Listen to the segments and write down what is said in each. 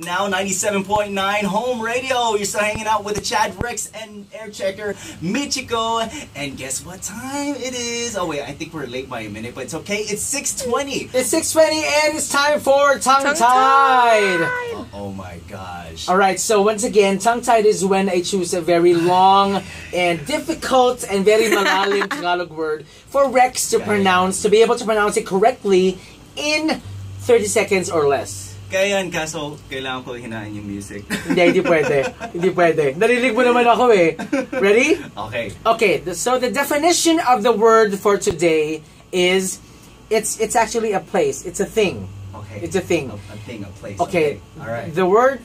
now 97.9 Home Radio. You're still hanging out with the Chad, Rex, and Air Checker, Michiko. And guess what time it is? Oh wait, I think we're late by a minute, but it's okay. It's 6:20. It's 6:20 and it's time for Tongue Tied. Oh my gosh. Alright, so once again, Tongue Tied is when I choose a very long and difficult and very malalim Tagalog word for Rex to pronounce, to be able to pronounce it correctly in 30 seconds or less. Kaya yan, kaso kailangan ko hinaan yung music. Hindi pwede. Hindi pwede. Narinig mo naman ako eh. Ready? Okay. Okay, so the definition of the word for today is, it's actually a place. It's a thing. Okay. It's a thing. A thing, a place. Okay. Alright. The word,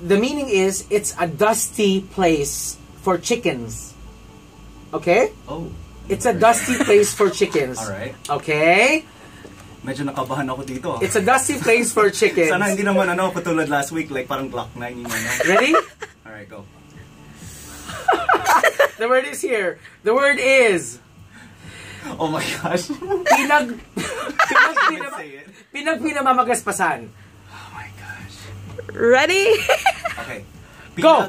the meaning is, it's a dusty place for chickens. Okay? Oh. It's a dusty place for chickens. Alright. Okay? Medyo nakabahan ako dito. It's a dusty place for chickens. Sana hindi naman katulad last week, like parang Glock 9 yung Ready? Alright, go. The word is here. The word is... Oh my gosh. Pinagpinamagaspasan. Oh my gosh. Ready? Okay. Go!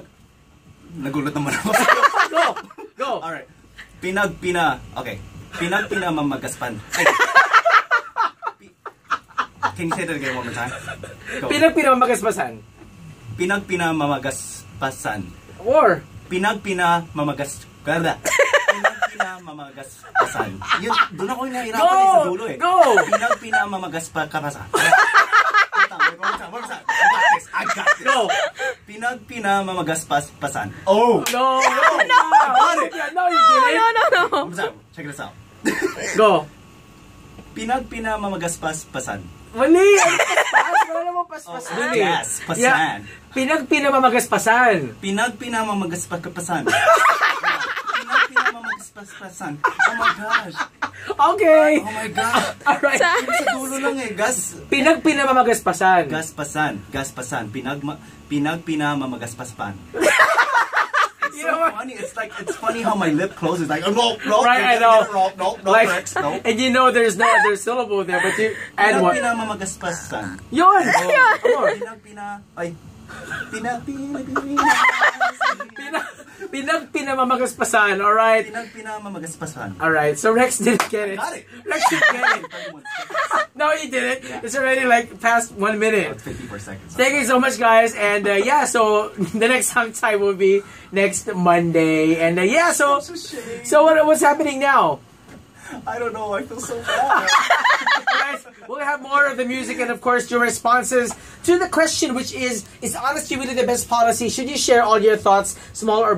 Nagulat naman ako. Go! Alright. Okay. Pinagpinamamagaspan. Can you say that again one more time? Go. Pinagpinamagaspasan. Pinagpinamamagaspasan. Or? Pinagpinamamagaspasan. Yun, doon ako yung nahirapan sa dulo eh. Go! Pinagpinamamagaspasan. I got this. Go! Pinagpinamamagaspasan. Oh! No! No! No, you didn't. No. Check this out. Go! Pinagpinamamagaspasan. Mali! Wala namang paspas. Gas, pasan. Pinagpinamagaspasan. Pinagpinamamagaspasan. Pinagpinamamagaspasan. Oh my gosh. Okay. Oh my God. Alright. Sa dulo lang eh. Gas. Pinagpinamamagaspasan. Gaspasan. Pinagpinamamagaspasan. It's so funny. It's funny how my lip closes. Like, no. Right, I know. No, like, Rex, no. And you know there's no other syllable there, but you add one. Pinagpinamamagaspasan. Yun! Pinagpinamagaspasan, alright? Pinagpinamamagaspasan. Alright, so Rex didn't get it. Got it. Rex didn't get it. No, he didn't. Yeah. It's already like past 1 minute. It's 54 seconds. Thank you so much, guys. And yeah, so the next Tongue Tie will be next Monday. And yeah, so what's happening now? I don't know. I feel so bad. Guys, we'll have more of the music and of course your responses to the question, which is honesty really the best policy? Should you share all your thoughts, small or